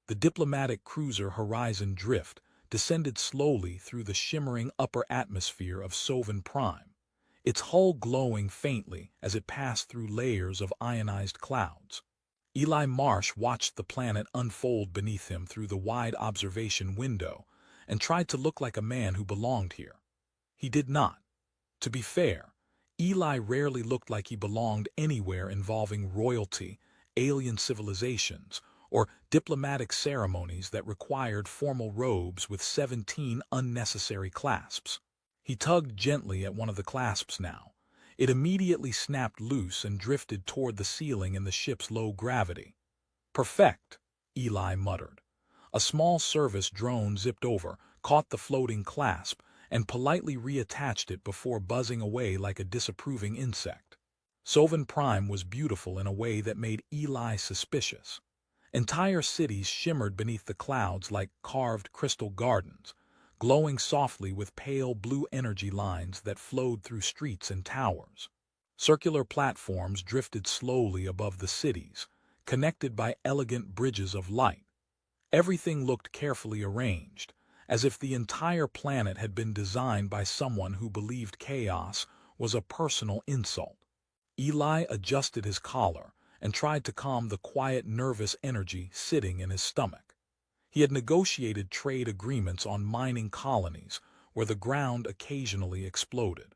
The diplomatic cruiser Horizon Drift descended slowly through the shimmering upper atmosphere of Sovan Prime, its hull glowing faintly as it passed through layers of ionized clouds. Eli Marsh watched the planet unfold beneath him through the wide observation window and tried to look like a man who belonged here. He did not. To be fair, Eli rarely looked like he belonged anywhere involving royalty, alien civilizations, or diplomatic ceremonies that required formal robes with 17 unnecessary clasps. He tugged gently at one of the clasps now. It immediately snapped loose and drifted toward the ceiling in the ship's low gravity. "Perfect," Eli muttered. A small service drone zipped over, caught the floating clasp, and politely reattached it before buzzing away like a disapproving insect. Sovan Prime was beautiful in a way that made Eli suspicious. Entire cities shimmered beneath the clouds like carved crystal gardens, glowing softly with pale blue energy lines that flowed through streets and towers. Circular platforms drifted slowly above the cities, connected by elegant bridges of light. Everything looked carefully arranged, as if the entire planet had been designed by someone who believed chaos was a personal insult. Eli adjusted his collar and tried to calm the quiet, nervous energy sitting in his stomach. He had negotiated trade agreements on mining colonies where the ground occasionally exploded.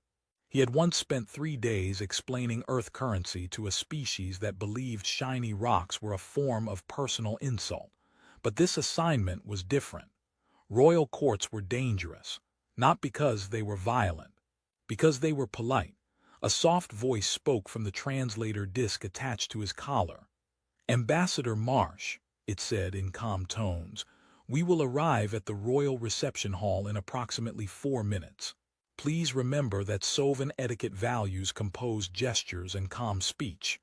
He had once spent 3 days explaining Earth currency to a species that believed shiny rocks were a form of personal insult. But this assignment was different. Royal courts were dangerous, not because they were violent, because they were polite. A soft voice spoke from the translator disc attached to his collar. "Ambassador Marsh," it said in calm tones, "we will arrive at the Royal Reception Hall in approximately 4 minutes. Please remember that Sovan etiquette values composed gestures and calm speech."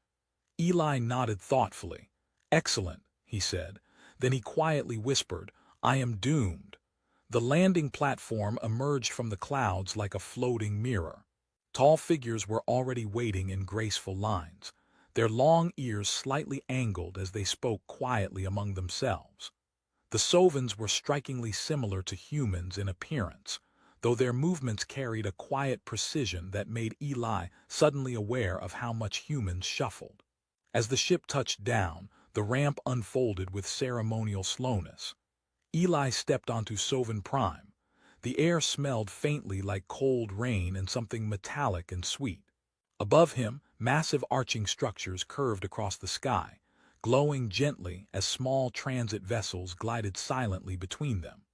Eli nodded thoughtfully. "Excellent," he said. Then he quietly whispered, "I am doomed." The landing platform emerged from the clouds like a floating mirror. Tall figures were already waiting in graceful lines, their long ears slightly angled as they spoke quietly among themselves. The Sovans were strikingly similar to humans in appearance, though their movements carried a quiet precision that made Eli suddenly aware of how much humans shuffled. As the ship touched down, the ramp unfolded with ceremonial slowness. Eli stepped onto Sovan Prime. The air smelled faintly like cold rain and something metallic and sweet. Above him, massive arching structures curved across the sky, glowing gently as small transit vessels glided silently between them.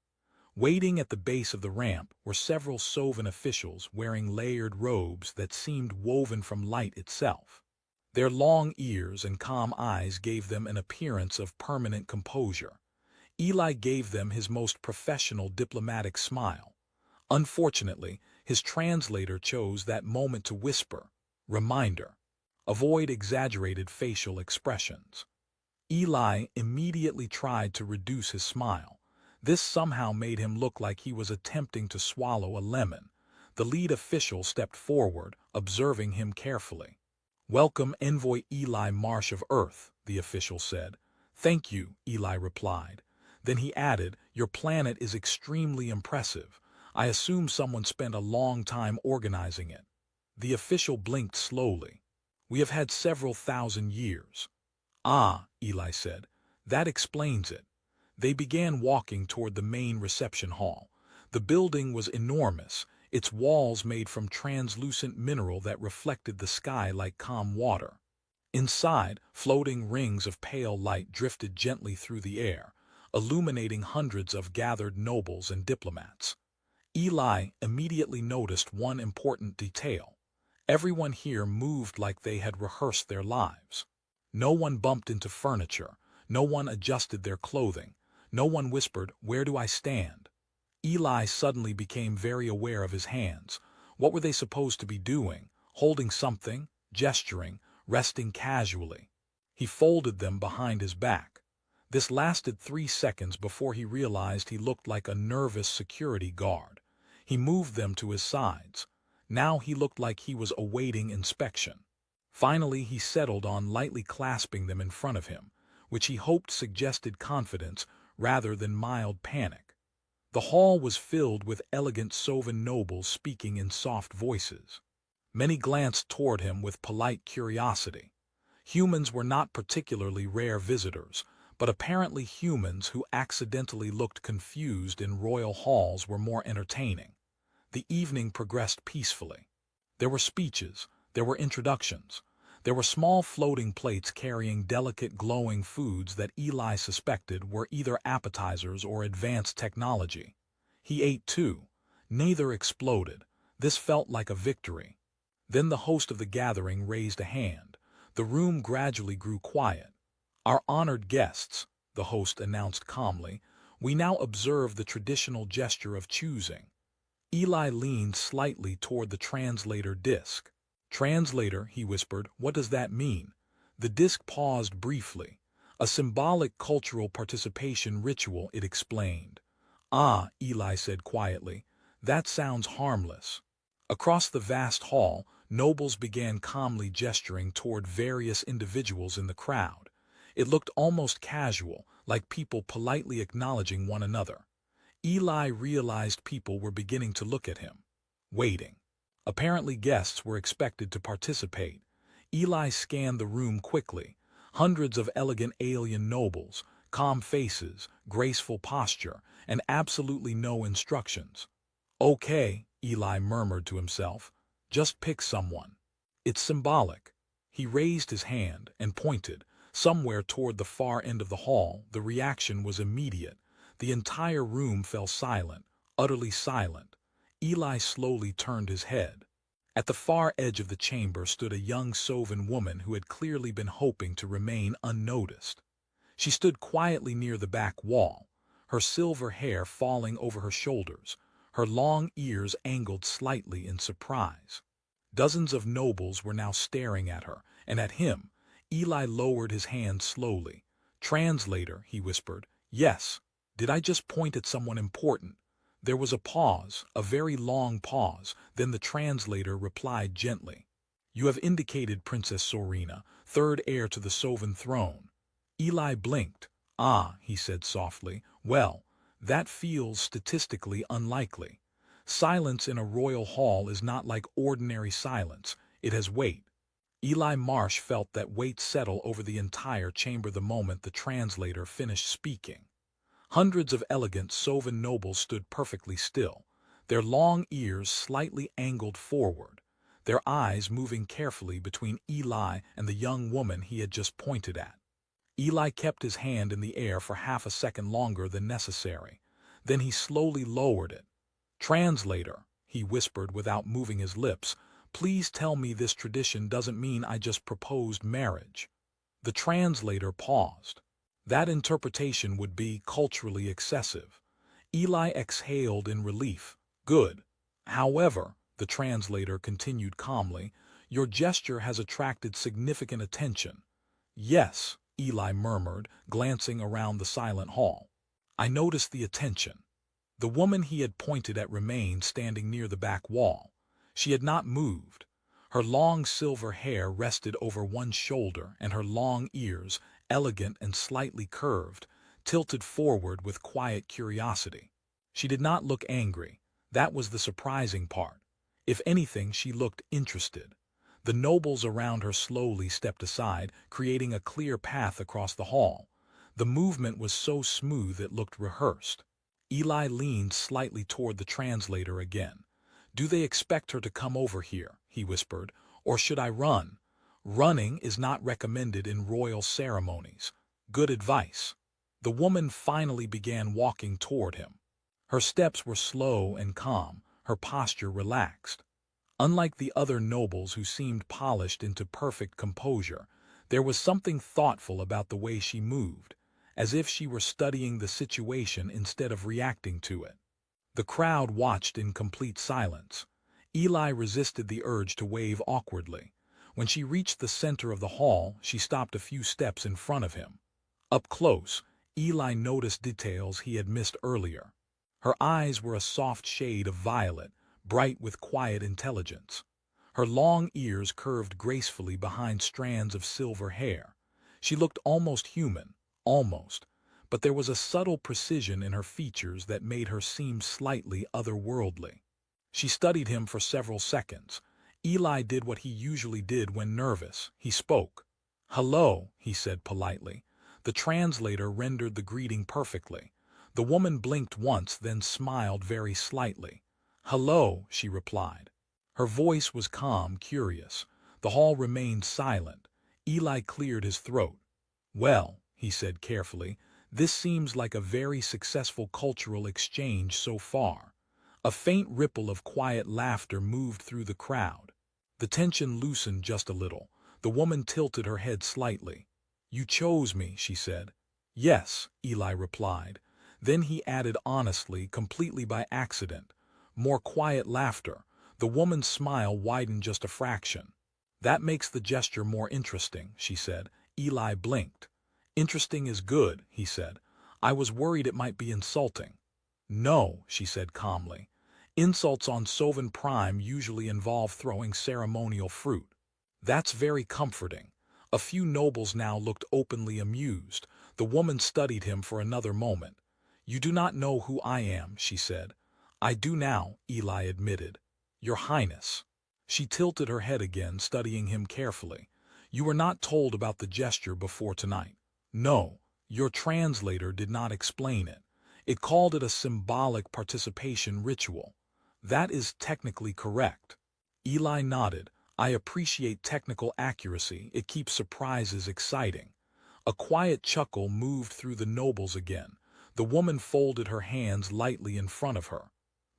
Waiting at the base of the ramp were several Sovan officials wearing layered robes that seemed woven from light itself. Their long ears and calm eyes gave them an appearance of permanent composure. Eli gave them his most professional diplomatic smile. Unfortunately, his translator chose that moment to whisper, "Reminder. Avoid exaggerated facial expressions." Eli immediately tried to reduce his smile. This somehow made him look like he was attempting to swallow a lemon. The lead official stepped forward, observing him carefully. "Welcome, Envoy Eli Marsh of Earth," the official said. "Thank you," Eli replied. Then he added, "Your planet is extremely impressive. I assume someone spent a long time organizing it." The official blinked slowly. "We have had several thousand years." "Ah," Eli said, "that explains it." They began walking toward the main reception hall. The building was enormous, its walls made from translucent mineral that reflected the sky like calm water. Inside, floating rings of pale light drifted gently through the air, illuminating hundreds of gathered nobles and diplomats. Eli immediately noticed one important detail. Everyone here moved like they had rehearsed their lives. No one bumped into furniture, no one adjusted their clothing, no one whispered, "Where do I stand?" Eli suddenly became very aware of his hands. What were they supposed to be doing? Holding something, gesturing, resting casually. He folded them behind his back. This lasted 3 seconds before he realized he looked like a nervous security guard. He moved them to his sides. Now he looked like he was awaiting inspection. Finally, he settled on lightly clasping them in front of him, which he hoped suggested confidence rather than mild panic. The hall was filled with elegant Sovan nobles speaking in soft voices. Many glanced toward him with polite curiosity. Humans were not particularly rare visitors, but apparently humans who accidentally looked confused in royal halls were more entertaining. The evening progressed peacefully. There were speeches, there were introductions, there were small floating plates carrying delicate glowing foods that Eli suspected were either appetizers or advanced technology. He ate too. Neither exploded. This felt like a victory. Then the host of the gathering raised a hand. The room gradually grew quiet. "Our honored guests," the host announced calmly, "we now observe the traditional gesture of choosing." Eli leaned slightly toward the translator disc. "Translator," he whispered, "what does that mean?" The disc paused briefly. "A symbolic cultural participation ritual," it explained. "Ah," Eli said quietly, "that sounds harmless." Across the vast hall, nobles began calmly gesturing toward various individuals in the crowd. It looked almost casual, like people politely acknowledging one another. Eli realized people were beginning to look at him, waiting. Apparently guests were expected to participate. Eli scanned the room quickly. Hundreds of elegant alien nobles, calm faces, graceful posture, and absolutely no instructions. "Okay," Eli murmured to himself, "just pick someone. It's symbolic." He raised his hand and pointed. Somewhere toward the far end of the hall, the reaction was immediate. The entire room fell silent, utterly silent. Eli slowly turned his head. At the far edge of the chamber stood a young Sovan woman who had clearly been hoping to remain unnoticed. She stood quietly near the back wall, her silver hair falling over her shoulders, her long ears angled slightly in surprise. Dozens of nobles were now staring at her, and at him. Eli lowered his hand slowly. "Translator," he whispered. "Yes. Did I just point at someone important?" There was a pause, a very long pause, then the translator replied gently. "You have indicated Princess Sorina, third heir to the Sovan throne." Eli blinked. "Ah," he said softly, "well, that feels statistically unlikely. Silence in a royal hall is not like ordinary silence, it has weight." Eli Marsh felt that weight settle over the entire chamber the moment the translator finished speaking. Hundreds of elegant Sovan nobles stood perfectly still, their long ears slightly angled forward, their eyes moving carefully between Eli and the young woman he had just pointed at. Eli kept his hand in the air for half a second longer than necessary. Then he slowly lowered it. "Translator," he whispered without moving his lips, "please tell me this tradition doesn't mean I just proposed marriage." The translator paused. That interpretation would be culturally excessive. Eli exhaled in relief. "Good. However," the translator continued calmly, "your gesture has attracted significant attention." "Yes," Eli murmured, glancing around the silent hall. "I noticed the attention." The woman he had pointed at remained standing near the back wall. She had not moved. Her long silver hair rested over one shoulder, and her long ears, elegant and slightly curved, tilted forward with quiet curiosity. She did not look angry. That was the surprising part. If anything, she looked interested. The nobles around her slowly stepped aside, creating a clear path across the hall. The movement was so smooth it looked rehearsed. Eli leaned slightly toward the translator again. "Do they expect her to come over here?" he whispered. "Or should I run?" "Running is not recommended in royal ceremonies." "Good advice." The woman finally began walking toward him. Her steps were slow and calm, her posture relaxed. Unlike the other nobles who seemed polished into perfect composure, there was something thoughtful about the way she moved, as if she were studying the situation instead of reacting to it. The crowd watched in complete silence. Eli resisted the urge to wave awkwardly. When she reached the center of the hall, she stopped a few steps in front of him. Up close, Eli noticed details he had missed earlier. Her eyes were a soft shade of violet, bright with quiet intelligence. Her long ears curved gracefully behind strands of silver hair. She looked almost human, almost, but there was a subtle precision in her features that made her seem slightly otherworldly. She studied him for several seconds. Eli did what he usually did when nervous. He spoke. "Hello," he said politely. The translator rendered the greeting perfectly. The woman blinked once, then smiled very slightly. "Hello," she replied. Her voice was calm, curious. The hall remained silent. Eli cleared his throat. "Well," he said carefully, "this seems like a very successful cultural exchange so far." A faint ripple of quiet laughter moved through the crowd. The tension loosened just a little. The woman tilted her head slightly. "You chose me," she said. "Yes," Eli replied. Then he added honestly, completely by accident. More quiet laughter. The woman's smile widened just a fraction. "That makes the gesture more interesting," she said. Eli blinked. "Interesting is good," he said. "I was worried it might be insulting." "No," she said calmly. "Insults on Soven Prime usually involve throwing ceremonial fruit." "That's very comforting." A few nobles now looked openly amused. The woman studied him for another moment. "You do not know who I am," she said. "I do now," Eli admitted. "Your Highness." She tilted her head again, studying him carefully. "You were not told about the gesture before tonight." "No, your translator did not explain it. It called it a symbolic participation ritual." "That is technically correct." Eli nodded. "I appreciate technical accuracy. It keeps surprises exciting." A quiet chuckle moved through the nobles again. The woman folded her hands lightly in front of her.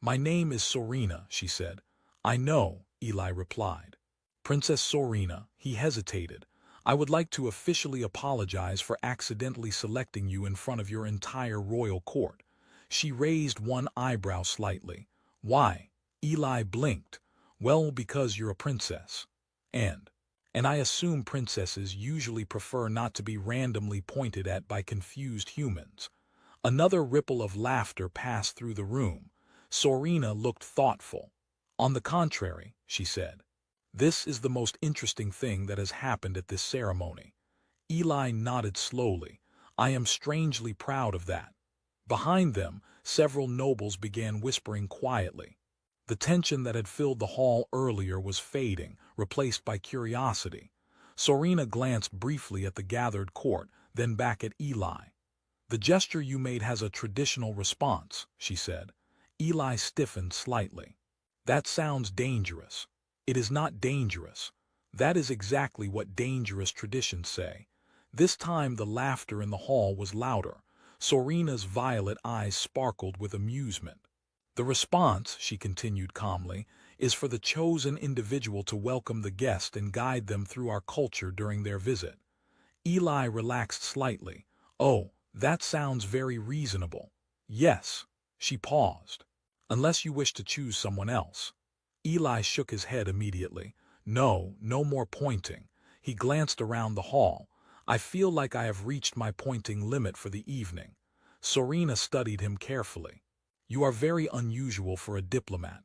"My name is Sorina," she said. "I know," Eli replied. "Princess Sorina," he hesitated. "I would like to officially apologize for accidentally selecting you in front of your entire royal court." She raised one eyebrow slightly. "Why?" Eli blinked. "Well, because you're a princess. And I assume princesses usually prefer not to be randomly pointed at by confused humans." Another ripple of laughter passed through the room. Sorina looked thoughtful. "On the contrary," she said, "this is the most interesting thing that has happened at this ceremony." Eli nodded slowly. "I am strangely proud of that." Behind them, several nobles began whispering quietly. The tension that had filled the hall earlier was fading, replaced by curiosity. Sorina glanced briefly at the gathered court, then back at Eli. "The gesture you made has a traditional response," she said. Eli stiffened slightly. "That sounds dangerous." "It is not dangerous. That is exactly what dangerous traditions say." This time the laughter in the hall was louder. Sorina's violet eyes sparkled with amusement. "The response," she continued calmly, "is for the chosen individual to welcome the guest and guide them through our culture during their visit." Eli relaxed slightly. "Oh, that sounds very reasonable." "Yes." She paused. "Unless you wish to choose someone else." Eli shook his head immediately. "No, no more pointing." He glanced around the hall. "I feel like I have reached my pointing limit for the evening." Sorina studied him carefully. "You are very unusual for a diplomat."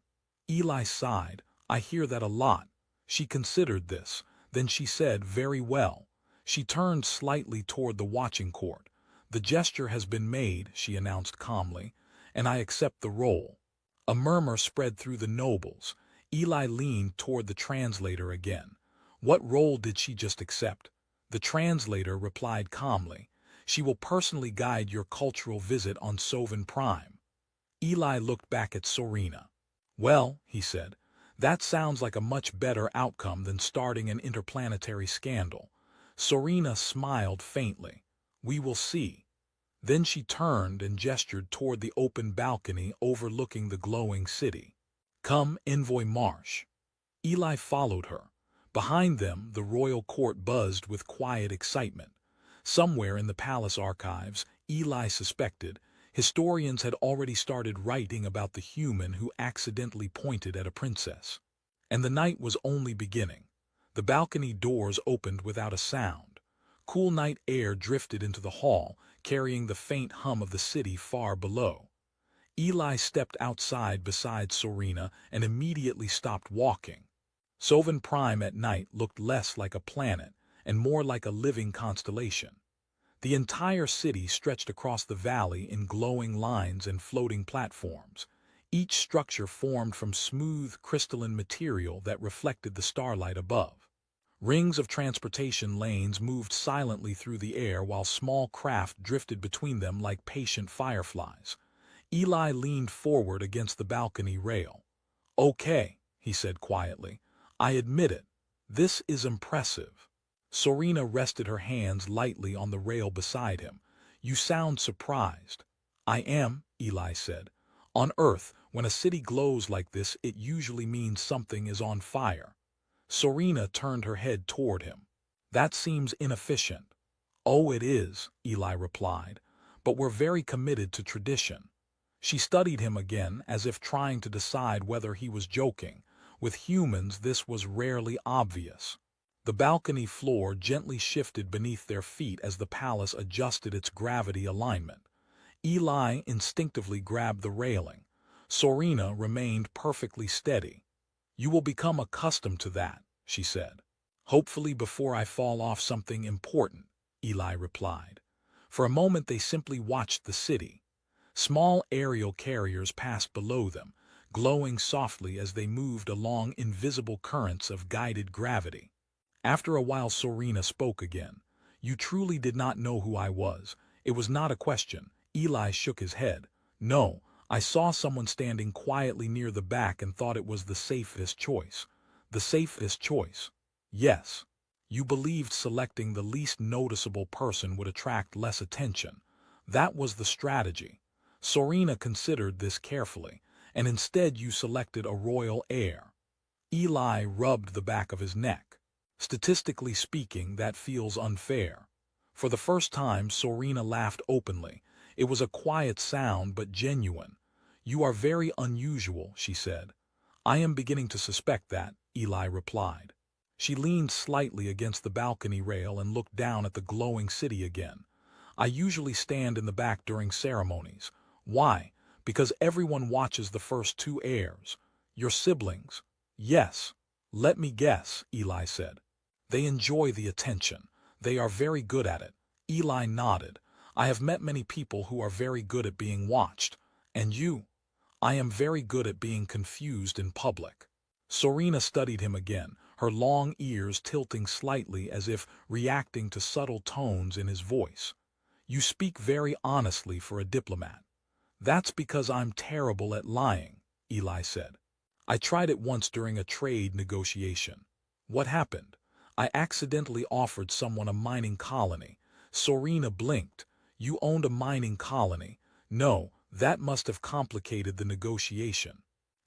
Eli sighed. "I hear that a lot." She considered this. Then she said, "Very well." She turned slightly toward the watching court. "The gesture has been made," she announced calmly, "and I accept the role." A murmur spread through the nobles. Eli leaned toward the translator again. "What role did she just accept?" The translator replied calmly, "She will personally guide your cultural visit on Soven Prime." Eli looked back at Sorina. "Well," he said, "that sounds like a much better outcome than starting an interplanetary scandal." Sorina smiled faintly. "We will see." Then she turned and gestured toward the open balcony overlooking the glowing city. "Come, Envoy Marsh." Eli followed her. Behind them, the royal court buzzed with quiet excitement. Somewhere in the palace archives, Eli suspected, historians had already started writing about the human who accidentally pointed at a princess. And the night was only beginning. The balcony doors opened without a sound. Cool night air drifted into the hall, carrying the faint hum of the city far below. Eli stepped outside beside Sorina and immediately stopped walking. Soven Prime at night looked less like a planet and more like a living constellation. The entire city stretched across the valley in glowing lines and floating platforms, each structure formed from smooth, crystalline material that reflected the starlight above. Rings of transportation lanes moved silently through the air while small craft drifted between them like patient fireflies. Eli leaned forward against the balcony rail. "Okay," he said quietly. "I admit it. This is impressive." Sorina rested her hands lightly on the rail beside him. "You sound surprised." "I am," Eli said. "On Earth, when a city glows like this, it usually means something is on fire." Sorina turned her head toward him. "That seems inefficient." "Oh, it is," Eli replied. "But we're very committed to tradition." She studied him again as if trying to decide whether he was joking. With humans, this was rarely obvious. The balcony floor gently shifted beneath their feet as the palace adjusted its gravity alignment. Eli instinctively grabbed the railing. Sorina remained perfectly steady. "You will become accustomed to that," she said. "Hopefully before I fall off something important," Eli replied. For a moment they simply watched the city. Small aerial carriers passed below them, glowing softly as they moved along invisible currents of guided gravity. After a while Sorina spoke again. "You truly did not know who I was. It was not a question." Eli shook his head. "No, I saw someone standing quietly near the back and thought it was the safest choice." "The safest choice?" "Yes. You believed selecting the least noticeable person would attract less attention. That was the strategy. Sorina considered this carefully, and instead you selected a royal heir." Eli rubbed the back of his neck. "Statistically speaking, that feels unfair." For the first time, Sorina laughed openly. It was a quiet sound, but genuine. "You are very unusual," she said. "I am beginning to suspect that," Eli replied. She leaned slightly against the balcony rail and looked down at the glowing city again. "I usually stand in the back during ceremonies." "Why?" "Because everyone watches the first two heirs." "Your siblings?" "Yes." "Let me guess," Eli said. "They enjoy the attention. They are very good at it." Eli nodded. "I have met many people who are very good at being watched." "And you?" "I am very good at being confused in public." Sorina studied him again, her long ears tilting slightly as if reacting to subtle tones in his voice. "You speak very honestly for a diplomat." "That's because I'm terrible at lying," Eli said. "I tried it once during a trade negotiation." "What happened?" "I accidentally offered someone a mining colony." Sorina blinked. "You owned a mining colony?" "No, that must have complicated the negotiation."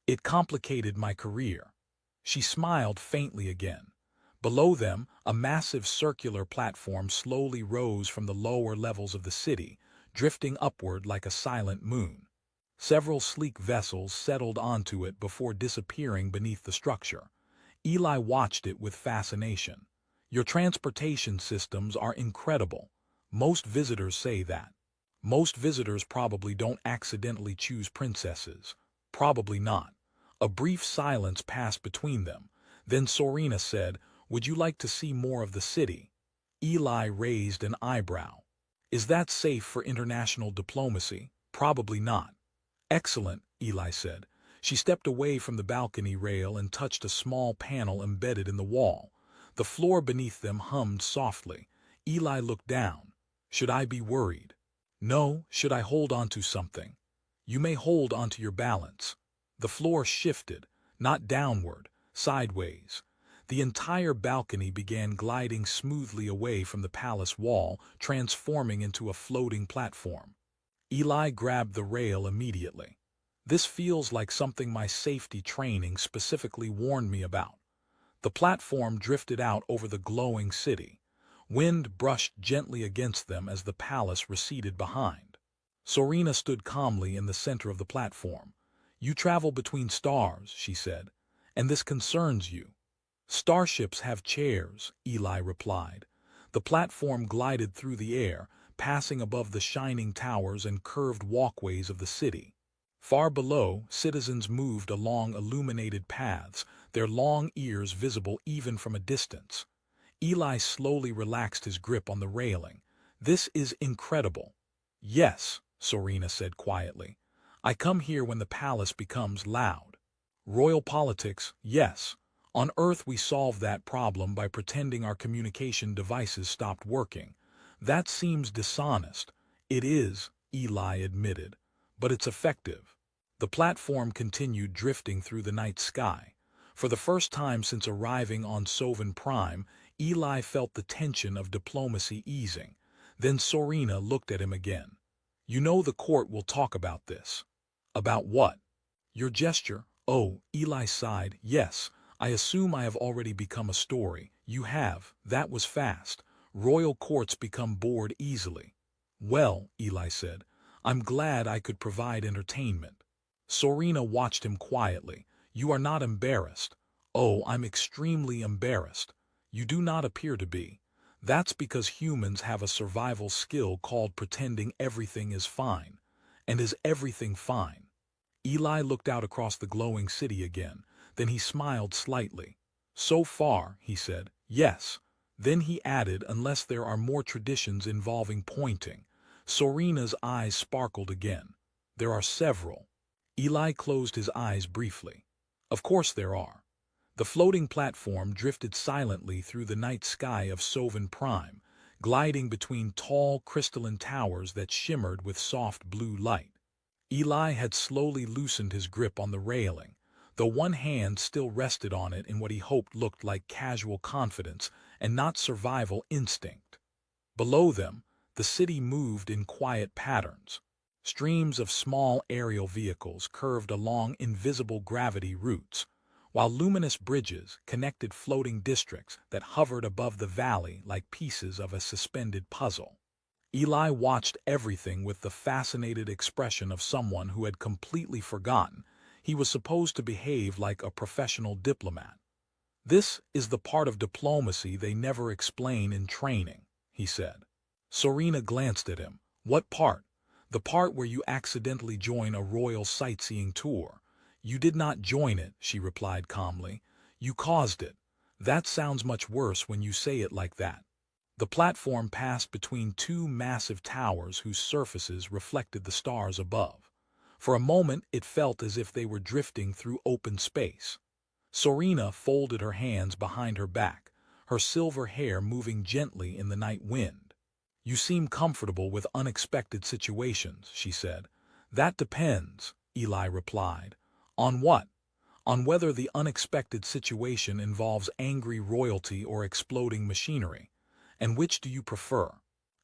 "It complicated my career." She smiled faintly again. Below them, a massive circular platform slowly rose from the lower levels of the city, drifting upward like a silent moon. Several sleek vessels settled onto it before disappearing beneath the structure. Eli watched it with fascination. "Your transportation systems are incredible." "Most visitors say that." "Most visitors probably don't accidentally choose princesses." "Probably not." A brief silence passed between them. Then Sorina said, "Would you like to see more of the city?" Eli raised an eyebrow. "Is that safe for international diplomacy?" "Probably not." "Excellent," Eli said. She stepped away from the balcony rail and touched a small panel embedded in the wall. The floor beneath them hummed softly. Eli looked down. "Should I be worried?" "No. Should I hold on to something?" "You may hold onto your balance." The floor shifted, not downward, sideways. The entire balcony began gliding smoothly away from the palace wall, transforming into a floating platform. Eli grabbed the rail immediately. "This feels like something my safety training specifically warned me about." The platform drifted out over the glowing city. Wind brushed gently against them as the palace receded behind. Sorina stood calmly in the center of the platform. "You travel between stars," she said, "and this concerns you." "Starships have chairs," Eli replied. The platform glided through the air, passing above the shining towers and curved walkways of the city. Far below, citizens moved along illuminated paths, their long ears visible even from a distance. Eli slowly relaxed his grip on the railing. This is incredible. Yes, Sorina said quietly. I come here when the palace becomes loud. Royal politics, yes. On Earth we solved that problem by pretending our communication devices stopped working. That seems dishonest. It is, Eli admitted, but it's effective. The platform continued drifting through the night sky. For the first time since arriving on Sovan Prime, Eli felt the tension of diplomacy easing. Then Sorina looked at him again. You know the court will talk about this. About what? Your gesture. Oh, Eli sighed. Yes, I assume I have already become a story. You have. That was fast. Royal courts become bored easily. Well, Eli said, I'm glad I could provide entertainment. Sorina watched him quietly. You are not embarrassed. Oh, I'm extremely embarrassed. You do not appear to be. That's because humans have a survival skill called pretending everything is fine. And is everything fine? Eli looked out across the glowing city again. Then he smiled slightly. So far, he said, yes. Then he added, unless there are more traditions involving pointing. Sorina's eyes sparkled again. There are several. Eli closed his eyes briefly. Of course there are. The floating platform drifted silently through the night sky of Sovan Prime, gliding between tall crystalline towers that shimmered with soft blue light. Eli had slowly loosened his grip on the railing, though one hand still rested on it in what he hoped looked like casual confidence and not survival instinct. Below them, the city moved in quiet patterns. Streams of small aerial vehicles curved along invisible gravity routes, while luminous bridges connected floating districts that hovered above the valley like pieces of a suspended puzzle. Eli watched everything with the fascinated expression of someone who had completely forgotten he was supposed to behave like a professional diplomat. This is the part of diplomacy they never explain in training, he said. Sorina glanced at him. What part? The part where you accidentally join a royal sightseeing tour. You did not join it, she replied calmly. You caused it. That sounds much worse when you say it like that. The platform passed between two massive towers whose surfaces reflected the stars above. For a moment it felt as if they were drifting through open space. Sorina folded her hands behind her back, her silver hair moving gently in the night wind. You seem comfortable with unexpected situations, she said. That depends, Eli replied. On what? On whether the unexpected situation involves angry royalty or exploding machinery. And which do you prefer?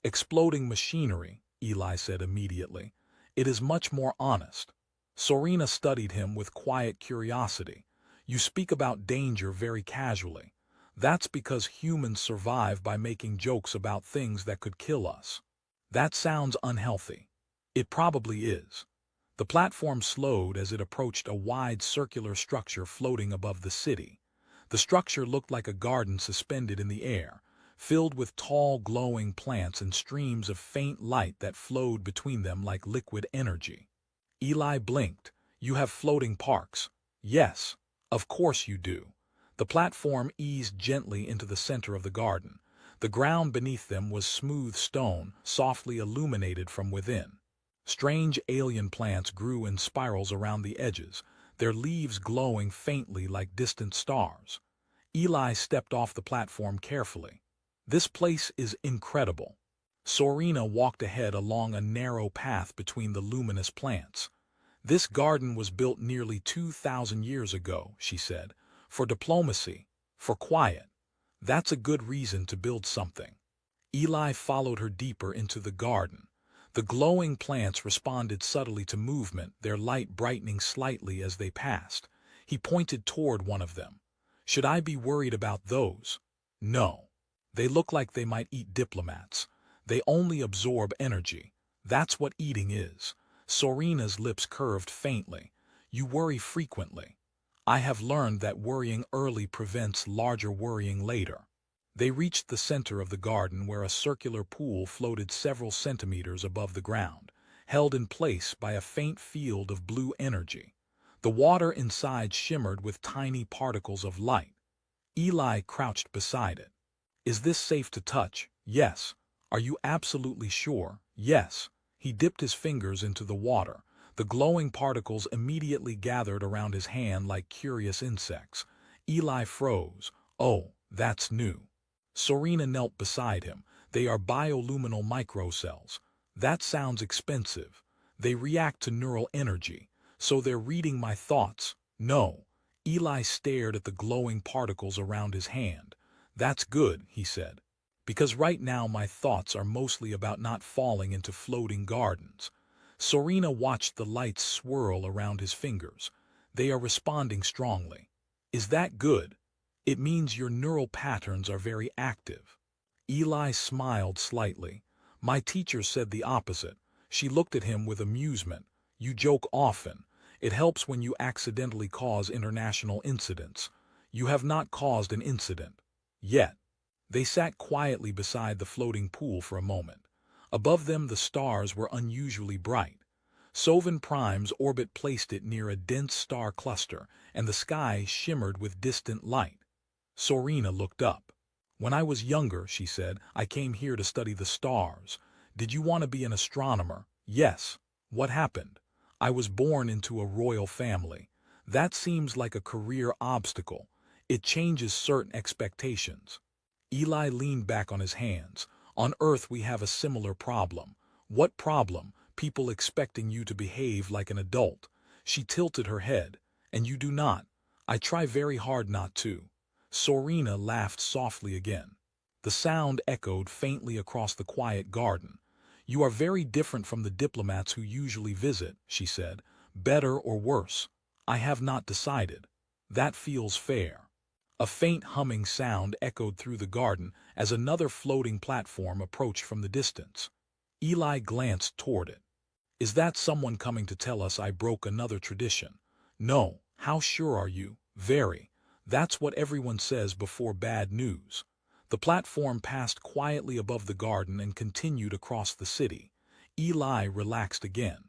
Exploding machinery, Eli said immediately. It is much more honest. Sorina studied him with quiet curiosity. You speak about danger very casually. That's because humans survive by making jokes about things that could kill us. That sounds unhealthy. It probably is. The platform slowed as it approached a wide circular structure floating above the city. The structure looked like a garden suspended in the air, filled with tall glowing plants and streams of faint light that flowed between them like liquid energy. Eli blinked. You have floating parks. Yes, of course you do. The platform eased gently into the center of the garden. The ground beneath them was smooth stone, softly illuminated from within. Strange alien plants grew in spirals around the edges, their leaves glowing faintly like distant stars. Eli stepped off the platform carefully. This place is incredible. Sorina walked ahead along a narrow path between the luminous plants. This garden was built nearly 2,000 years ago, she said, for diplomacy, for quiet. That's a good reason to build something. Eli followed her deeper into the garden. The glowing plants responded subtly to movement, their light brightening slightly as they passed. He pointed toward one of them. Should I be worried about those? No. They look like they might eat diplomats. They only absorb energy. That's what eating is. Sorina's lips curved faintly. You worry frequently. I have learned that worrying early prevents larger worrying later. They reached the center of the garden where a circular pool floated several centimeters above the ground, held in place by a faint field of blue energy. The water inside shimmered with tiny particles of light. Eli crouched beside it. Is this safe to touch? Yes. Are you absolutely sure? Yes. He dipped his fingers into the water. The glowing particles immediately gathered around his hand like curious insects. Eli froze. Oh, that's new. Sorina knelt beside him. They are bioluminal microcells. That sounds expensive. They react to neural energy. So they're reading my thoughts. No. Eli stared at the glowing particles around his hand. That's good, he said. Because right now my thoughts are mostly about not falling into floating gardens. Sorina watched the lights swirl around his fingers. They are responding strongly. Is that good? It means your neural patterns are very active. Eli smiled slightly. My teacher said the opposite. She looked at him with amusement. You joke often. It helps when you accidentally cause international incidents. You have not caused an incident. Yet. They sat quietly beside the floating pool for a moment. Above them the stars were unusually bright. Sovan Prime's orbit placed it near a dense star cluster, and the sky shimmered with distant light. Sorina looked up. When I was younger, she said, I came here to study the stars. Did you want to be an astronomer? Yes. What happened? I was born into a royal family. That seems like a career obstacle. It changes certain expectations. Eli leaned back on his hands. On Earth we have a similar problem. What problem? People expecting you to behave like an adult. She tilted her head. And you do not. I try very hard not to. Sorina laughed softly again. The sound echoed faintly across the quiet garden. You are very different from the diplomats who usually visit, she said. Better or worse? I have not decided. That feels fair. A faint humming sound echoed through the garden as another floating platform approached from the distance. Eli glanced toward it. Is that someone coming to tell us I broke another tradition? No. How sure are you? Very. That's what everyone says before bad news. The platform passed quietly above the garden and continued across the city. Eli relaxed again.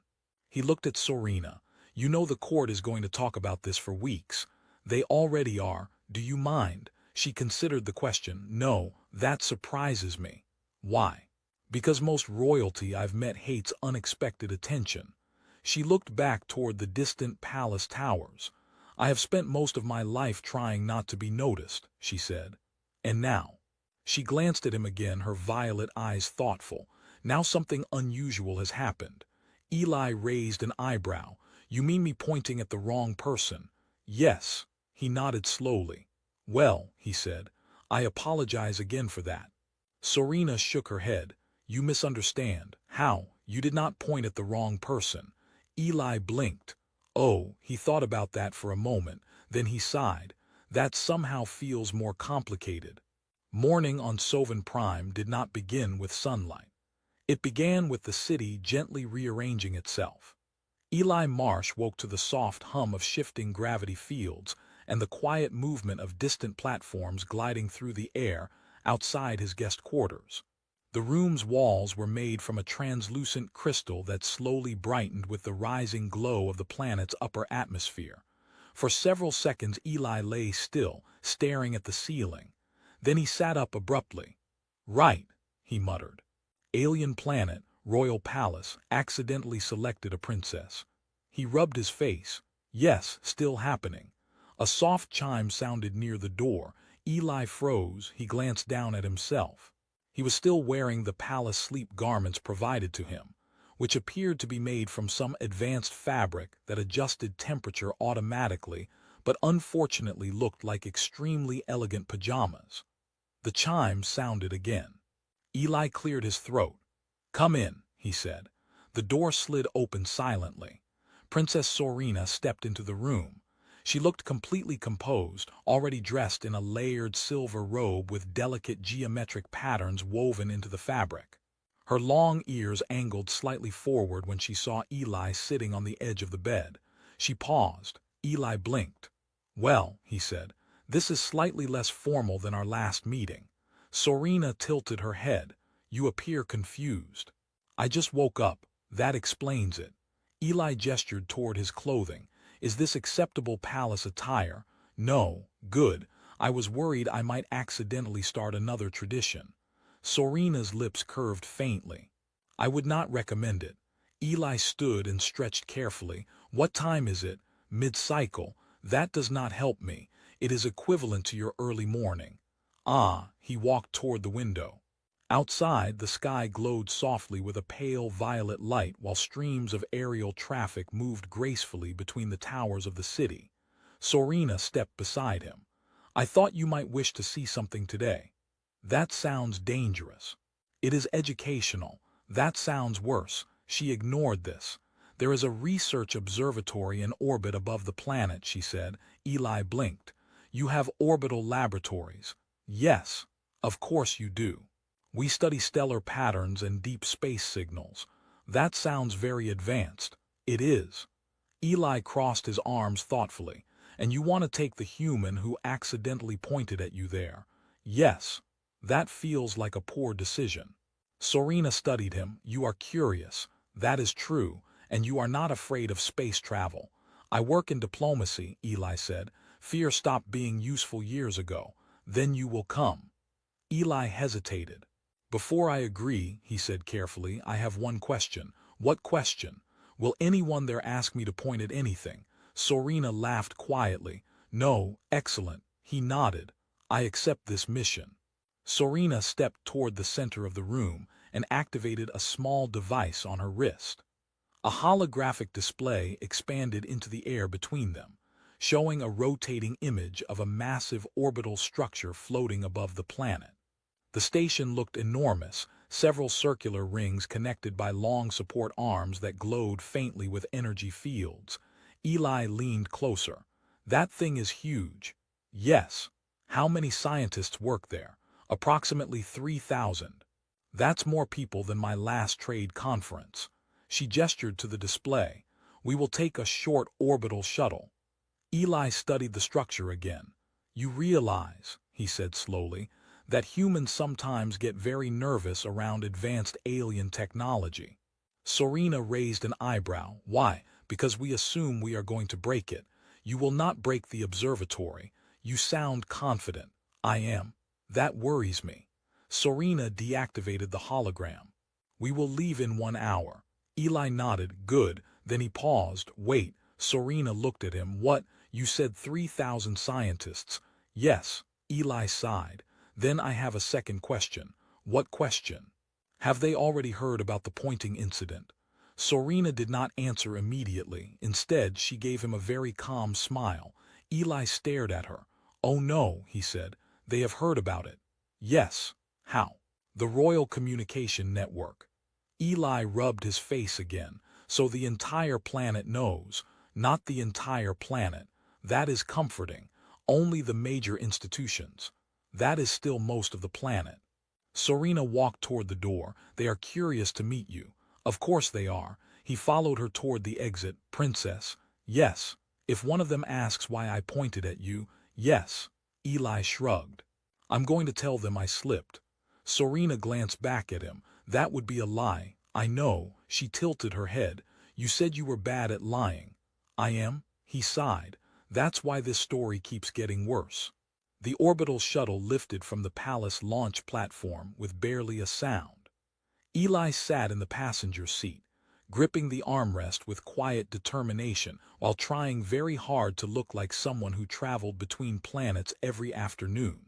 He looked at Sorina. You know the court is going to talk about this for weeks. They already are. Do you mind? She considered the question. No, that surprises me. Why? Because most royalty I've met hates unexpected attention. She looked back toward the distant palace towers. I have spent most of my life trying not to be noticed, she said. And now? She glanced at him again, her violet eyes thoughtful. Now something unusual has happened. Eli raised an eyebrow. You mean me pointing at the wrong person? Yes. He nodded slowly. Well, he said, I apologize again for that. Sorina shook her head. You misunderstand. How? You did not point at the wrong person. Eli blinked. Oh, he thought about that for a moment. Then he sighed. That somehow feels more complicated. Morning on Sovan Prime did not begin with sunlight. It began with the city gently rearranging itself. Eli Marsh woke to the soft hum of shifting gravity fields and the quiet movement of distant platforms gliding through the air outside his guest quarters. The room's walls were made from a translucent crystal that slowly brightened with the rising glow of the planet's upper atmosphere. For several seconds Eli lay still, staring at the ceiling. Then he sat up abruptly. Right, he muttered. Alien planet, royal palace, accidentally selected a princess. He rubbed his face. Yes, still happening. A soft chime sounded near the door. Eli froze. He glanced down at himself. He was still wearing the palace sleep garments provided to him, which appeared to be made from some advanced fabric that adjusted temperature automatically, but unfortunately looked like extremely elegant pajamas. The chime sounded again. Eli cleared his throat. Come in, he said. The door slid open silently. Princess Sorina stepped into the room. She looked completely composed, already dressed in a layered silver robe with delicate geometric patterns woven into the fabric. Her long ears angled slightly forward when she saw Eli sitting on the edge of the bed. She paused. Eli blinked. Well, he said, this is slightly less formal than our last meeting. Sorina tilted her head. You appear confused. I just woke up. That explains it. Eli gestured toward his clothing. Is this acceptable palace attire? No. Good. I was worried I might accidentally start another tradition. Sorina's lips curved faintly. I would not recommend it. Eli stood and stretched carefully. What time is it? Mid-cycle. That does not help me. It is equivalent to your early morning. Ah, he walked toward the window. Outside, the sky glowed softly with a pale violet light while streams of aerial traffic moved gracefully between the towers of the city. Sorina stepped beside him. I thought you might wish to see something today. That sounds dangerous. It is educational. That sounds worse. She ignored this. There is a research observatory in orbit above the planet, she said. Eli blinked. You have orbital laboratories. Yes, of course you do. We study stellar patterns and deep space signals. That sounds very advanced. It is. Eli crossed his arms thoughtfully. And you want to take the human who accidentally pointed at you there. Yes. That feels like a poor decision. Sorina studied him. You are curious. That is true. And you are not afraid of space travel. I work in diplomacy, Eli said. Fear stopped being useful years ago. Then you will come. Eli hesitated. Before I agree, he said carefully, I have one question. What question? Will anyone there ask me to point at anything? Sorina laughed quietly. No, excellent. He nodded. I accept this mission. Sorina stepped toward the center of the room and activated a small device on her wrist. A holographic display expanded into the air between them, showing a rotating image of a massive orbital structure floating above the planet. The station looked enormous, several circular rings connected by long support arms that glowed faintly with energy fields. Eli leaned closer. That thing is huge. Yes. How many scientists work there? Approximately 3,000. That's more people than my last trade conference. She gestured to the display. We will take a short orbital shuttle. Eli studied the structure again. You realize, he said slowly, that humans sometimes get very nervous around advanced alien technology. Sorina raised an eyebrow. Why? Because we assume we are going to break it. You will not break the observatory. You sound confident. I am. That worries me. Sorina deactivated the hologram. We will leave in 1 hour. Eli nodded. Good. Then he paused. Wait. Sorina looked at him. What? You said 3,000 scientists. Yes. Eli sighed. Then I have a second question. What question? Have they already heard about the pointing incident? Sorina did not answer immediately. Instead, she gave him a very calm smile. Eli stared at her. Oh no, he said. They have heard about it. Yes. How? The Royal Communication Network. Eli rubbed his face again. So the entire planet knows. Not the entire planet. That is comforting. Only the major institutions. That is still most of the planet. Sorina walked toward the door. They are curious to meet you. Of course they are. He followed her toward the exit. Princess. Yes. If one of them asks why I pointed at you, yes. Eli shrugged. I'm going to tell them I slipped. Sorina glanced back at him. That would be a lie. I know. She tilted her head. You said you were bad at lying. I am? He sighed. That's why this story keeps getting worse. The orbital shuttle lifted from the palace launch platform with barely a sound. Eli sat in the passenger seat, gripping the armrest with quiet determination while trying very hard to look like someone who traveled between planets every afternoon.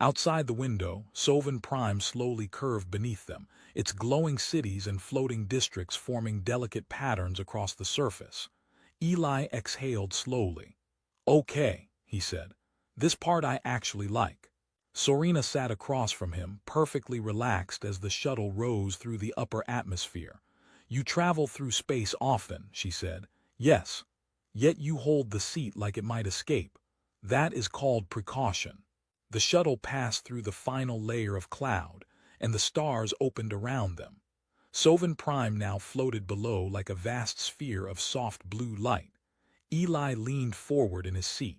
Outside the window, Sovan Prime slowly curved beneath them, its glowing cities and floating districts forming delicate patterns across the surface. Eli exhaled slowly. Okay, he said. This part I actually like. Sorina sat across from him, perfectly relaxed as the shuttle rose through the upper atmosphere. You travel through space often, she said. Yes. Yet you hold the seat like it might escape. That is called precaution. The shuttle passed through the final layer of cloud, and the stars opened around them. Sovan Prime now floated below like a vast sphere of soft blue light. Eli leaned forward in his seat.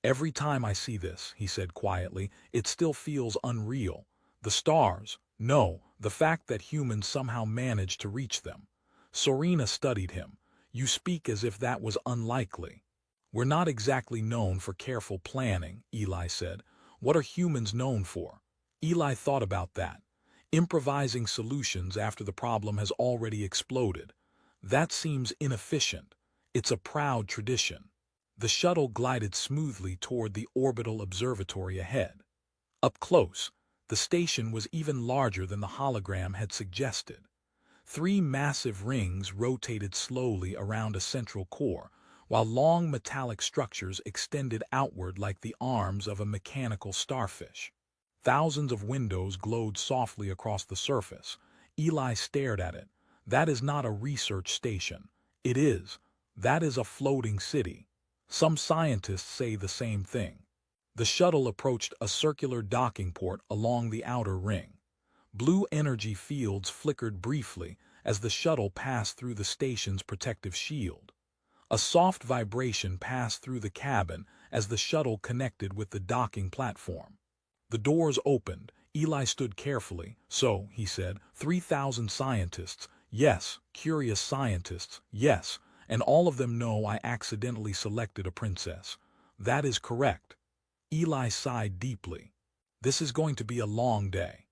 Every time I see this, he said quietly, it still feels unreal. The stars, no, the fact that humans somehow managed to reach them. Sorina studied him. You speak as if that was unlikely. We're not exactly known for careful planning, Eli said. What are humans known for? Eli thought about that. Improvising solutions after the problem has already exploded. That seems inefficient. It's a proud tradition. The shuttle glided smoothly toward the orbital observatory ahead. Up close, the station was even larger than the hologram had suggested. Three massive rings rotated slowly around a central core, while long metallic structures extended outward like the arms of a mechanical starfish. Thousands of windows glowed softly across the surface. Eli stared at it. That is not a research station. It is. That is a floating city. Some scientists say the same thing. The shuttle approached a circular docking port along the outer ring. Blue energy fields flickered briefly as the shuttle passed through the station's protective shield. A soft vibration passed through the cabin as the shuttle connected with the docking platform. The doors opened. Eli stood carefully. So, he said, 3,000 scientists. Yes, curious scientists. Yes, and all of them know I accidentally selected a princess. That is correct. Eli sighed deeply. This is going to be a long day.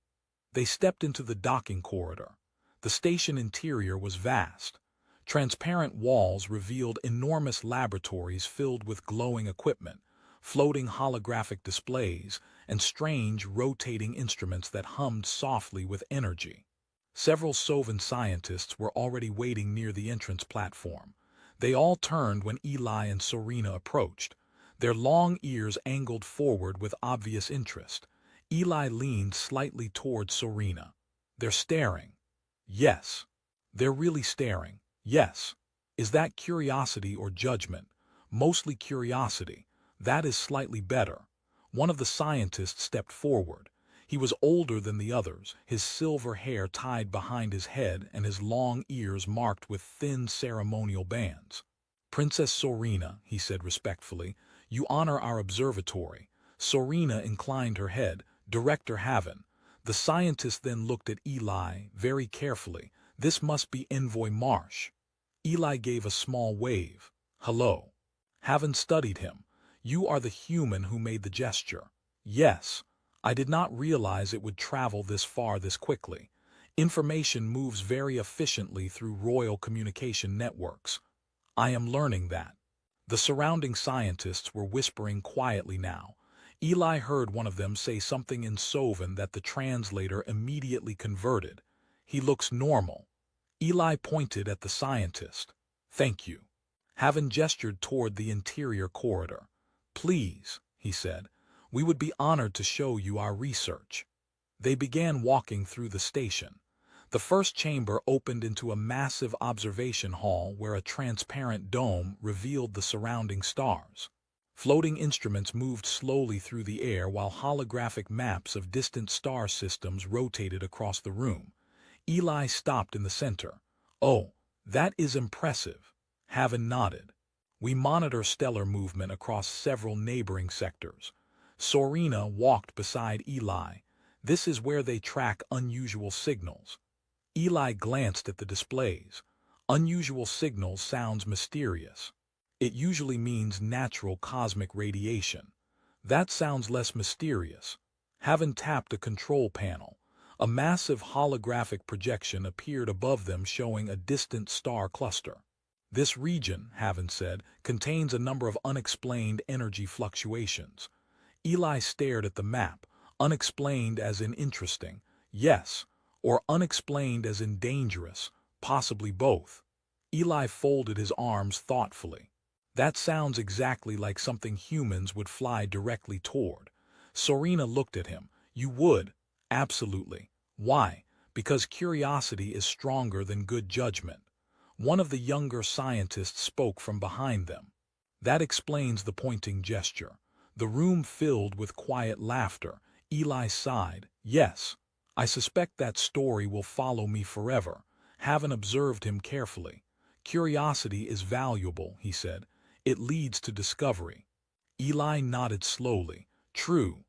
They stepped into the docking corridor. The station interior was vast. Transparent walls revealed enormous laboratories filled with glowing equipment, floating holographic displays, and strange rotating instruments that hummed softly with energy. Several Sovan scientists were already waiting near the entrance platform. They all turned when Eli and Serena approached, their long ears angled forward with obvious interest. Eli leaned slightly toward Serena. They're staring. Yes. They're really staring. Yes. Is that curiosity or judgment? Mostly curiosity. That is slightly better. One of the scientists stepped forward. He was older than the others, his silver hair tied behind his head and his long ears marked with thin ceremonial bands. Princess Serena, he said respectfully, you honor our observatory. Serena inclined her head. Director Haven. The scientist then looked at Eli very carefully. This must be Envoy Marsh. Eli gave a small wave. Hello. Haven studied him. You are the human who made the gesture. Yes. I did not realize it would travel this far this quickly. Information moves very efficiently through royal communication networks. I am learning that. The surrounding scientists were whispering quietly now. Eli heard one of them say something in Sovan that the translator immediately converted. He looks normal. Eli pointed at the scientist. Thank you. Haven gestured toward the interior corridor. Please, he said, we would be honored to show you our research. They began walking through the station. The first chamber opened into a massive observation hall where a transparent dome revealed the surrounding stars. Floating instruments moved slowly through the air while holographic maps of distant star systems rotated across the room. Eli stopped in the center. Oh, that is impressive. Haven nodded. We monitor stellar movement across several neighboring sectors. Serena walked beside Eli. This is where they track unusual signals. Eli glanced at the displays. Unusual signals sounds mysterious. It usually means natural cosmic radiation. That sounds less mysterious. Haven tapped a control panel. A massive holographic projection appeared above them showing a distant star cluster. This region, Haven said, contains a number of unexplained energy fluctuations. Eli stared at the map, unexplained as in interesting, yes, or unexplained as in dangerous, possibly both. Eli folded his arms thoughtfully. That sounds exactly like something humans would fly directly toward. Serena looked at him. You would? Absolutely. Why? Because curiosity is stronger than good judgment. One of the younger scientists spoke from behind them. That explains the pointing gesture. The room filled with quiet laughter. Eli sighed. Yes, I suspect that story will follow me forever. Haven observed him carefully. Curiosity is valuable, he said. It leads to discovery. Eli nodded slowly. True.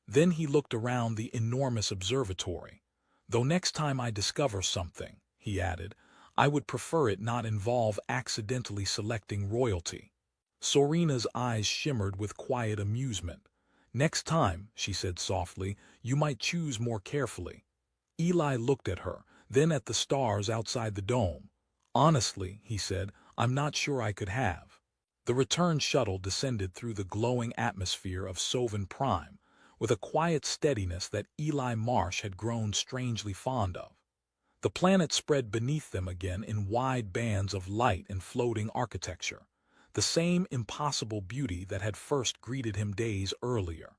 Then he looked around the enormous observatory. Though next time I discover something, he added, I would prefer it not involve accidentally selecting royalty. Serena's eyes shimmered with quiet amusement. Next time, she said softly, you might choose more carefully. Eli looked at her, then at the stars outside the dome. "Honestly," he said, "I'm not sure I could have." The return shuttle descended through the glowing atmosphere of Soven Prime, with a quiet steadiness that Eli Marsh had grown strangely fond of. The planet spread beneath them again in wide bands of light and floating architecture, the same impossible beauty that had first greeted him days earlier.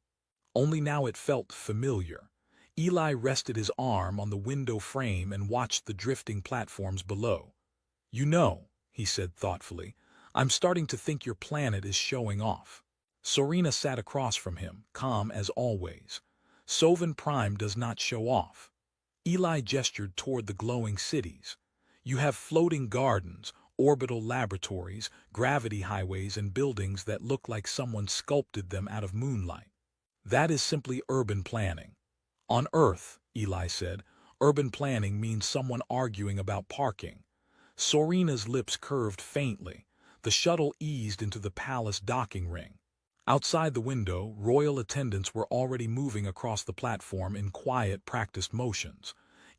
Only now it felt familiar. Eli rested his arm on the window frame and watched the drifting platforms below. "You know," he said thoughtfully, "I'm starting to think your planet is showing off." Serena sat across from him, calm as always. "Soven Prime does not show off." Eli gestured toward the glowing cities. "You have floating gardens, orbital laboratories, gravity highways, and buildings that look like someone sculpted them out of moonlight. That is simply urban planning." "On Earth," Eli said, "urban planning means someone arguing about parking." Serena's lips curved faintly. The shuttle eased into the palace docking ring. Outside the window, royal attendants were already moving across the platform in quiet, practiced motions.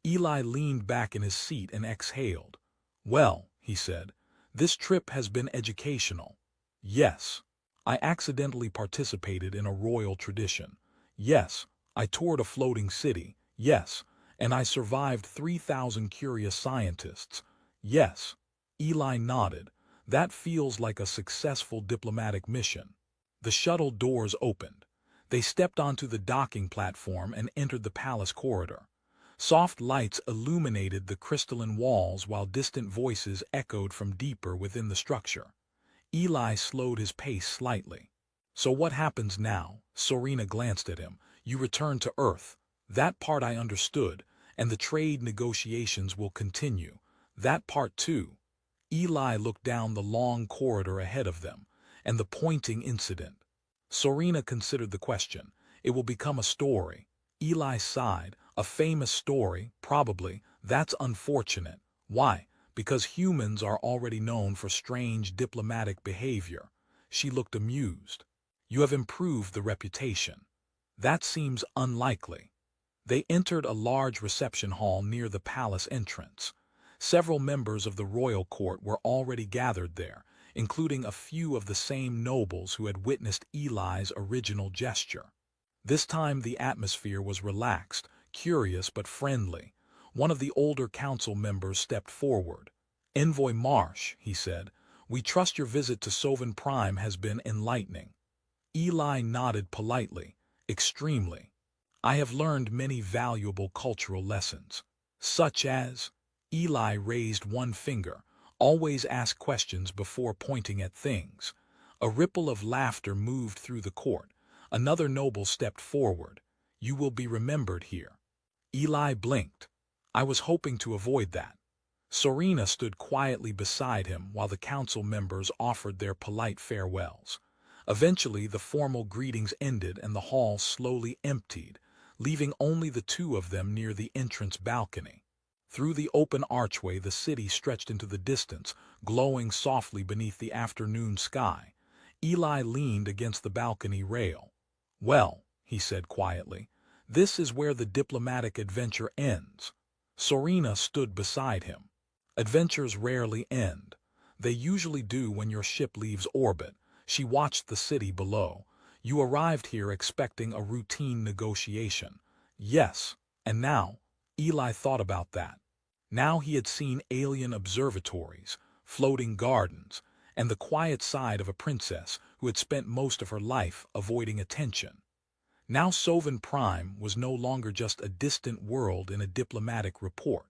Eli leaned back in his seat and exhaled. "Well," he said, "this trip has been educational." "Yes. I accidentally participated in a royal tradition." "Yes. I toured a floating city." "Yes. And I survived 3,000 curious scientists." "Yes." Eli nodded. "That feels like a successful diplomatic mission." The shuttle doors opened. They stepped onto the docking platform and entered the palace corridor. Soft lights illuminated the crystalline walls while distant voices echoed from deeper within the structure. Eli slowed his pace slightly. "So what happens now?" Serena glanced at him. "You return to Earth." "That part I understood, and the trade negotiations will continue." "That part too." Eli looked down the long corridor ahead of them. "And the pointing incident?" Serena considered the question. "It will become a story." Eli sighed. "A famous story, probably. That's unfortunate." "Why?" "Because humans are already known for strange diplomatic behavior." She looked amused. "You have improved the reputation." "That seems unlikely." They entered a large reception hall near the palace entrance. Several members of the royal court were already gathered there, including a few of the same nobles who had witnessed Eli's original gesture. This time the atmosphere was relaxed, curious but friendly. One of the older council members stepped forward. "Envoy Marsh," he said, "we trust your visit to Soven Prime has been enlightening." Eli nodded politely. "Extremely. I have learned many valuable cultural lessons." "Such as?" Eli raised one finger. "Always ask questions before pointing at things." A ripple of laughter moved through the court. Another noble stepped forward. "You will be remembered here." Eli blinked. "I was hoping to avoid that." Serena stood quietly beside him while the council members offered their polite farewells. Eventually the formal greetings ended and the hall slowly emptied, leaving only the two of them near the entrance balcony. Through the open archway the city stretched into the distance, glowing softly beneath the afternoon sky. Eli leaned against the balcony rail. "Well," he said quietly, "this is where the diplomatic adventure ends." Serena stood beside him. "Adventures rarely end. They usually do when your ship leaves orbit." She watched the city below. "You arrived here expecting a routine negotiation." "Yes. And now?" Eli thought about that. Now he had seen alien observatories, floating gardens, and the quiet side of a princess who had spent most of her life avoiding attention. Now Soven Prime was no longer just a distant world in a diplomatic report.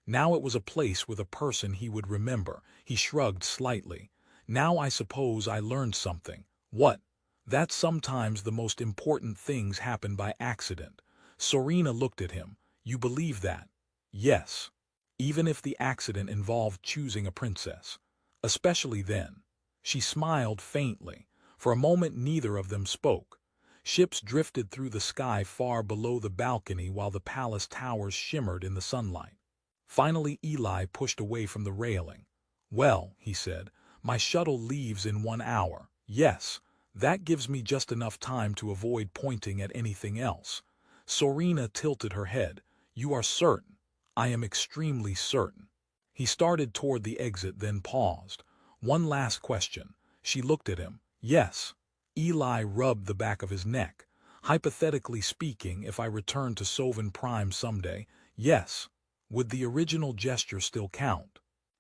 Now it was a place with a person he would remember. He shrugged slightly. "Now I suppose I learned something." "What?" "That sometimes the most important things happen by accident." Serena looked at him. "You believe that?" "Yes. Even if the accident involved choosing a princess." "Especially then." She smiled faintly. For a moment neither of them spoke. Ships drifted through the sky far below the balcony while the palace towers shimmered in the sunlight. Finally Eli pushed away from the railing. "Well," he said, "my shuttle leaves in 1 hour." "Yes. That gives me just enough time to avoid pointing at anything else." Serena tilted her head. You are certain? I am extremely certain. He started toward the exit, then paused. One last question. She looked at him. Yes. Eli rubbed the back of his neck. Hypothetically speaking, if I return to Soven Prime someday, yes. Would the original gesture still count?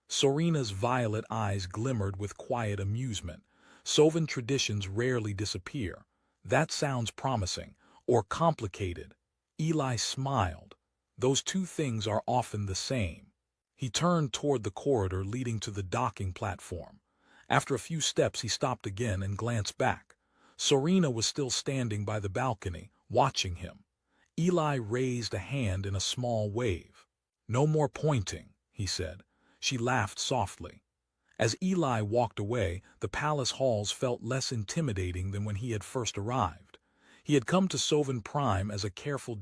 Sorena's violet eyes glimmered with quiet amusement. Soven traditions rarely disappear. That sounds promising, or complicated. Eli smiled. Those two things are often the same. He turned toward the corridor leading to the docking platform. After a few steps he stopped again and glanced back. Sorena was still standing by the balcony, watching him. Eli raised a hand in a small wave. No more pointing, he said. She laughed softly. As Eli walked away, the palace halls felt less intimidating than when he had first arrived. He had come to Soven Prime as a careful